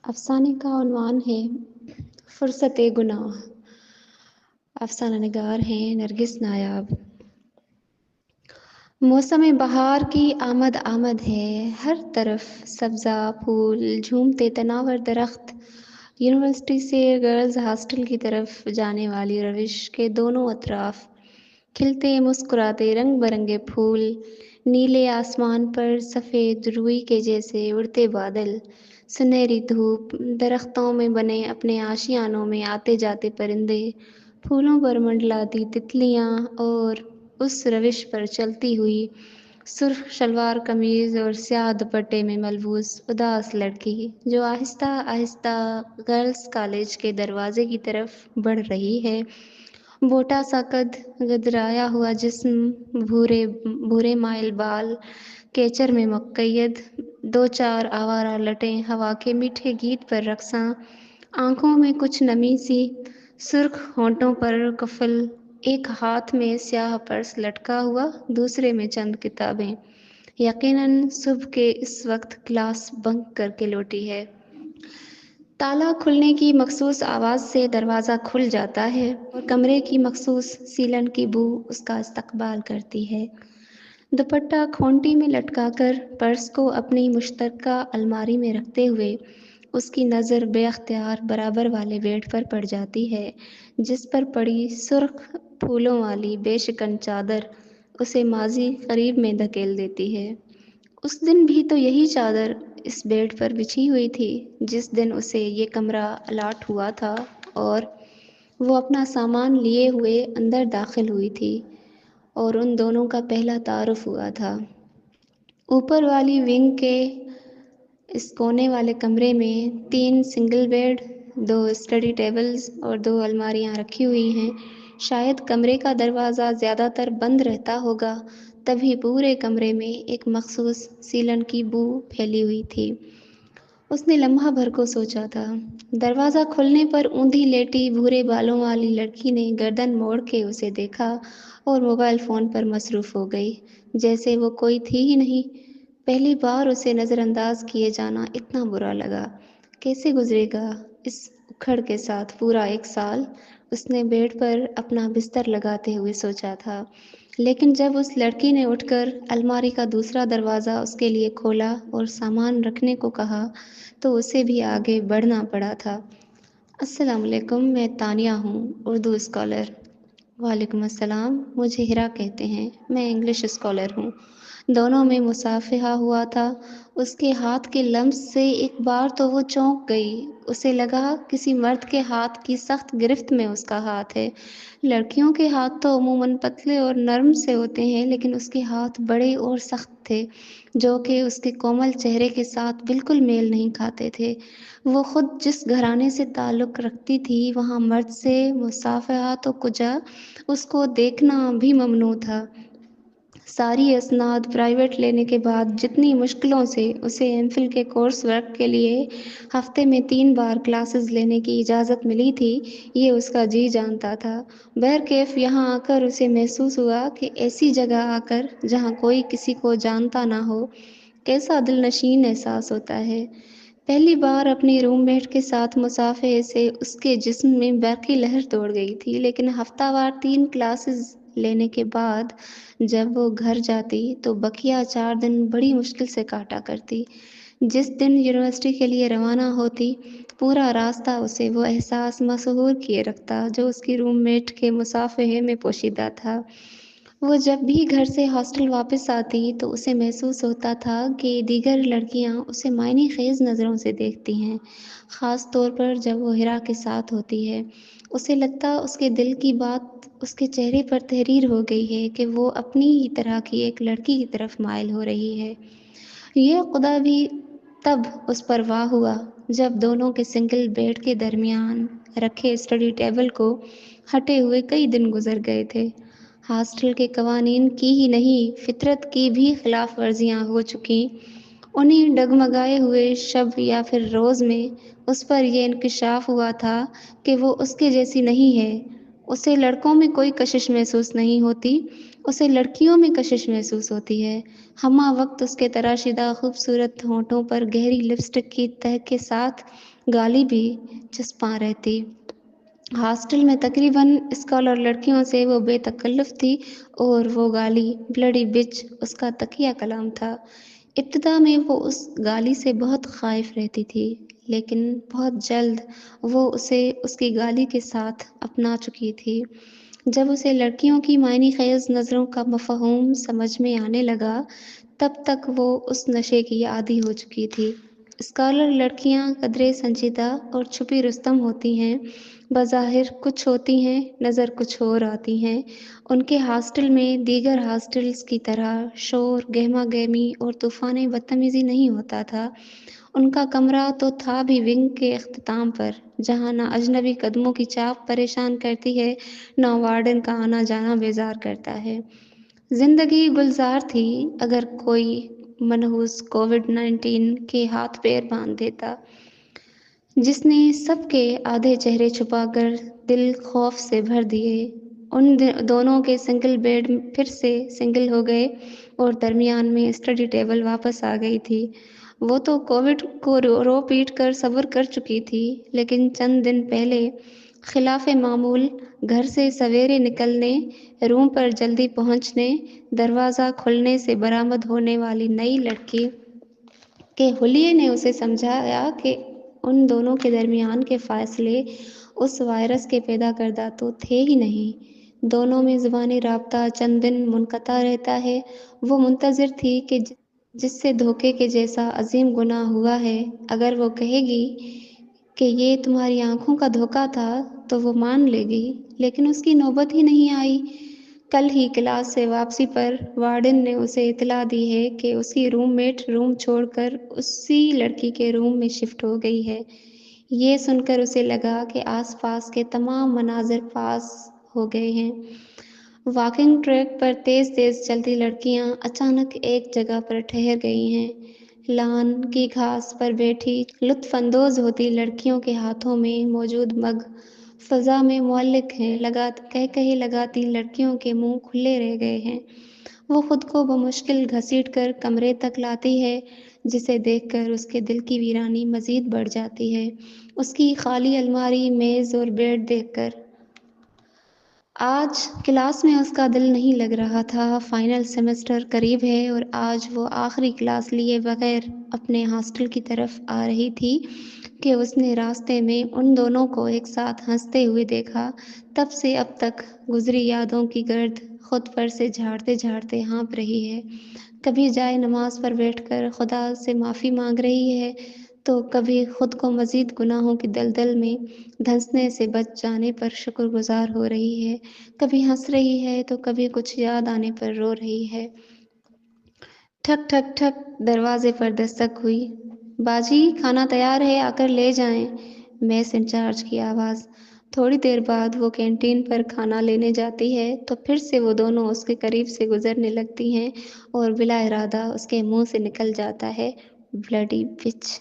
افسانے کا عنوان ہے فرصت گناہ۔ افسانہ نگار ہیں نرگس نایاب۔ موسم بہار کی آمد آمد ہے، ہر طرف سبزہ پھول جھومتے تناور درخت۔ یونیورسٹی سے گرلز ہاسٹل کی طرف جانے والی روش کے دونوں اطراف کھلتے مسکراتے رنگ برنگے پھول، نیلے آسمان پر سفید روئی کے جیسے اڑتے بادل، سنہری دھوپ، درختوں میں بنے اپنے آشیانوں میں آتے جاتے پرندے، پھولوں پر منڈلاتی تتلیاں، اور اس روش پر چلتی ہوئی سرخ شلوار قمیض اور سیاہ دوپٹے میں ملبوس اداس لڑکی جو آہستہ آہستہ گرلز کالج کے دروازے کی طرف بڑھ رہی ہے۔ موٹا سا قد، گدرایا ہوا جسم، بھورے مائل بال کیچر میں مقید، دو چار آوارہ لٹیں ہوا کے میٹھے گیت پر رقصاں، آنکھوں میں کچھ نمی سی، سرخ ہونٹوں پر قفل، ایک ہاتھ میں سیاہ پرس لٹکا ہوا، دوسرے میں چند کتابیں، یقیناً صبح کے اس وقت کلاس بنک کر کے لوٹی ہے۔ تالا کھلنے کی مخصوص آواز سے دروازہ کھل جاتا ہے اور کمرے کی مخصوص سیلن کی بو اس کا استقبال کرتی ہے۔ دوپٹہ کھونٹی میں لٹکا کر پرس کو اپنی مشترکہ الماری میں رکھتے ہوئے اس کی نظر بے اختیار برابر والے بیڈ پر پڑ جاتی ہے، جس پر پڑی سرخ پھولوں والی بے شکن چادر اسے ماضی قریب میں دھکیل دیتی ہے۔ اس دن بھی تو یہی چادر اس بیڈ پر بچھی ہوئی تھی جس دن اسے یہ کمرہ الاٹ ہوا تھا، اور وہ اپنا سامان لیے ہوئے اندر داخل ہوئی تھی اور ان دونوں کا پہلا تعارف ہوا تھا۔ اوپر والی ونگ کے اس کونے والے کمرے میں 3 سنگل بیڈ، 2 اسٹڈی ٹیبلز اور 2 الماریاں رکھی ہوئی ہیں۔ شاید کمرے کا دروازہ زیادہ تر بند رہتا ہوگا، تبھی پورے کمرے میں ایک مخصوص سیلن کی بو پھیلی ہوئی تھی۔ اس نے لمحہ بھر کو سوچا تھا۔ دروازہ کھلنے پر اونھی لیٹی بھورے بالوں والی لڑکی نے گردن موڑ کے اسے دیکھا اور موبائل فون پر مصروف ہو گئی، جیسے وہ کوئی تھی ہی نہیں۔ پہلی بار اسے نظر انداز کیے جانا اتنا برا لگا۔ کیسے گزرے گا اس اکھڑ کے ساتھ پورا 1 سال؟ اس نے بیڈ پر اپنا بستر لگاتے ہوئے سوچا تھا، لیکن جب اس لڑکی نے اٹھ کر الماری کا دوسرا دروازہ اس کے لیے کھولا اور سامان رکھنے کو کہا تو اسے بھی آگے بڑھنا پڑا تھا۔ السلام علیکم، میں تانیہ ہوں، اردو اسکالر۔ وعلیکم السلام، مجھے ہرا کہتے ہیں، میں انگلش اسکالر ہوں۔ دونوں میں مصافحہ ہوا تھا۔ اس کے ہاتھ کے لمس سے ایک بار تو وہ چونک گئی۔ اسے لگا کسی مرد کے ہاتھ کی سخت گرفت میں اس کا ہاتھ ہے۔ لڑکیوں کے ہاتھ تو عموماً پتلے اور نرم سے ہوتے ہیں، لیکن اس کے ہاتھ بڑے اور سخت تھے، جو کہ اس کے کومل چہرے کے ساتھ بالکل میل نہیں کھاتے تھے۔ وہ خود جس گھرانے سے تعلق رکھتی تھی، وہاں مرد سے مصافحہ تو کجا، اس کو دیکھنا بھی ممنوع تھا۔ ساری اسناد پرائیویٹ لینے کے بعد جتنی مشکلوں سے اسے ایم فل کے کورس ورک کے لیے ہفتے میں 3 بار کلاسز لینے کی اجازت ملی تھی، یہ اس کا جی جانتا تھا۔ بہرکیف یہاں آ کر اسے محسوس ہوا کہ ایسی جگہ آ کر جہاں کوئی کسی کو جانتا نہ ہو، کیسا دل نشین احساس ہوتا ہے۔ پہلی بار اپنی روم میٹ کے ساتھ مصافحے سے اس کے جسم میں برقی لہر دوڑ گئی تھی، لیکن ہفتہ وار 3 کلاسز لینے کے بعد جب وہ گھر جاتی تو بقیہ 4 دن بڑی مشکل سے کاٹا کرتی۔ جس دن یونیورسٹی کے لیے روانہ ہوتی، پورا راستہ اسے وہ احساس مسحور کیے رکھتا جو اس کی روم میٹ کے مصافحے میں پوشیدہ تھا۔ وہ جب بھی گھر سے ہاسٹل واپس آتی تو اسے محسوس ہوتا تھا کہ دیگر لڑکیاں اسے معنی خیز نظروں سے دیکھتی ہیں، خاص طور پر جب وہ ہرا کے ساتھ ہوتی ہے۔ اسے لگتا اس کے دل کی بات اس کے چہرے پر تحریر ہو گئی ہے کہ وہ اپنی ہی طرح کی ایک لڑکی کی طرف مائل ہو رہی ہے۔ یہ خدا بھی تب اس پر واہ ہوا جب دونوں کے سنگل بیڈ کے درمیان رکھے اسٹڈی ٹیبل کو ہٹے ہوئے کئی دن گزر گئے تھے۔ ہاسٹل کے قوانین کی ہی نہیں، فطرت کی بھی خلاف ورزیاں ہو چکیں۔ انہیں ڈگمگائے ہوئے شب یا پھر روز میں اس پر یہ انکشاف ہوا تھا کہ وہ اس کے جیسی نہیں ہے۔ اسے لڑکوں میں کوئی کشش محسوس نہیں ہوتی، اسے لڑکیوں میں کشش محسوس ہوتی ہے۔ ہمہ وقت اس کے تراشیدہ خوبصورت ہونٹوں پر گہری لپسٹک کی تہ کے ساتھ گالی بھی چسپاں رہتی۔ ہاسٹل میں تقریباً اسکالر لڑکیوں سے وہ بے تکلف تھی اور وہ گالی بلڈی بچ اس کا تکیہ کلام تھا۔ ابتدا میں وہ اس گالی سے بہت خائف رہتی تھی، لیکن بہت جلد وہ اسے اس کی گالی کے ساتھ اپنا چکی تھی۔ جب اسے لڑکیوں کی معنی خیز نظروں کا مفہوم سمجھ میں آنے لگا، تب تک وہ اس نشے کی عادی ہو چکی تھی۔ اسکالر لڑکیاں قدرے سنجیدہ اور چھپی رستم ہوتی ہیں، بظاہر کچھ ہوتی ہیں، نظر کچھ اور آتی ہیں۔ ان کے ہاسٹل میں دیگر ہاسٹلز کی طرح شور، گہما گہمی اور طوفانی بدتمیزی نہیں ہوتا تھا۔ ان کا کمرہ تو تھا بھی ونگ کے اختتام پر، جہاں نہ اجنبی قدموں کی چاپ پریشان کرتی ہے، نہ وارڈن کا آنا جانا بیزار کرتا ہے۔ زندگی گلزار تھی اگر کوئی منحوس کووڈ-19 کے ہاتھ پیر باندھ دیتا، جس نے سب کے آدھے چہرے چھپا کر دل خوف سے بھر دیے۔ ان دونوں کے سنگل بیڈ پھر سے سنگل ہو گئے اور درمیان میں اسٹڈی ٹیبل واپس آ گئی تھی۔ وہ تو کووڈ کو رو پیٹ کر صبر کر چکی تھی، لیکن چند دن پہلے خلاف معمول گھر سے سویرے نکلنے، روم پر جلدی پہنچنے، دروازہ کھلنے سے برآمد ہونے والی نئی لڑکی کے حلیے نے اسے سمجھایا کہ ان دونوں کے درمیان کے فاصلے اس وائرس کے پیدا کردہ تو تھے ہی نہیں۔ دونوں میں زبانی رابطہ چند دن منقطع رہتا ہے۔ وہ منتظر تھی کہ جس سے دھوکے کے جیسا عظیم گناہ ہوا ہے، اگر وہ کہے گی کہ یہ تمہاری آنکھوں کا دھوکا تھا تو وہ مان لے گی، لیکن اس کی نوبت ہی نہیں آئی۔ کل ہی کلاس سے واپسی پر وارڈن نے اسے اطلاع دی ہے کہ اس کی روم میٹ روم چھوڑ کر اسی لڑکی کے روم میں شفٹ ہو گئی ہے۔ یہ سن کر اسے لگا کہ آس پاس کے تمام مناظر پاس ہو گئے ہیں۔ واکنگ ٹریک پر تیز تیز چلتی لڑکیاں اچانک ایک جگہ پر ٹھہر گئی ہیں۔ لان کی گھاس پر بیٹھی لطف اندوز ہوتی لڑکیوں کے ہاتھوں میں موجود مگ فضا میں معلق ہیں۔ کہے لگاتی لڑکیوں کے منہ کھلے رہ گئے ہیں۔ وہ خود کو بمشکل گھسیٹ کر کمرے تک لاتی ہے، جسے دیکھ کر اس کے دل کی ویرانی مزید بڑھ جاتی ہے۔ اس کی خالی الماری، میز اور بیڈ دیکھ کر آج کلاس میں اس کا دل نہیں لگ رہا تھا۔ فائنل سیمسٹر قریب ہے اور آج وہ آخری کلاس لیے بغیر اپنے ہاسٹل کی طرف آ رہی تھی کہ اس نے راستے میں ان دونوں کو ایک ساتھ ہنستے ہوئے دیکھا۔ تب سے اب تک گزری یادوں کی گرد خود پر سے جھاڑتے جھاڑتے ہانپ رہی ہے۔ کبھی جائے نماز پر بیٹھ کر خدا سے معافی مانگ رہی ہے، تو کبھی خود کو مزید گناہوں کی دلدل میں دھنسنے سے بچ جانے پر شکر گزار ہو رہی ہے۔ کبھی ہنس رہی ہے تو کبھی کچھ یاد آنے پر رو رہی ہے۔ ٹھک ٹھک ٹھک دروازے پر دستک ہوئی۔ باجی کھانا تیار ہے، آ کر لے جائیں، میس انچارج کی آواز۔ تھوڑی دیر بعد وہ کینٹین پر کھانا لینے جاتی ہے تو پھر سے وہ دونوں اس کے قریب سے گزرنے لگتی ہیں اور بلا ارادہ اس کے منہ سے نکل جاتا ہے، بلڈی بچ۔